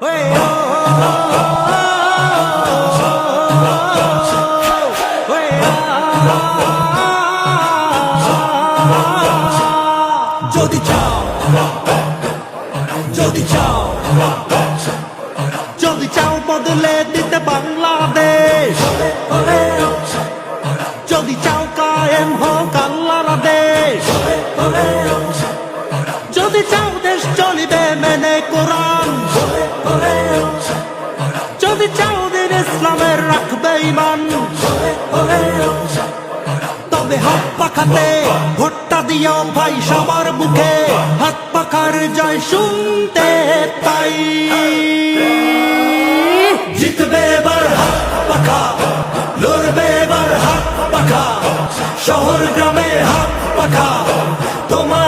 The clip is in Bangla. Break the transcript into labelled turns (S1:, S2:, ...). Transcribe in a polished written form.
S1: যদি চাও, যদি চাও, যদি চাও বদলে দিতে বাংলাদেশ, যদি চাও কায়েম হোক আল্লাহর আদেশ, যদি চাও দেশ চলিবে মেনে কোরআন, যদি চাও দিন ইসলামের রাখবে ঈমান, তবে হাত পাখাতে ভোটটা দিও ভাই সবার মুখে, হাত পাখার জয় শুনতে তাই। জিতবে এবার হাত পাখা, লড়বে এবার হাত পাখা, শহর গ্রামে হাত পাখা, তোমার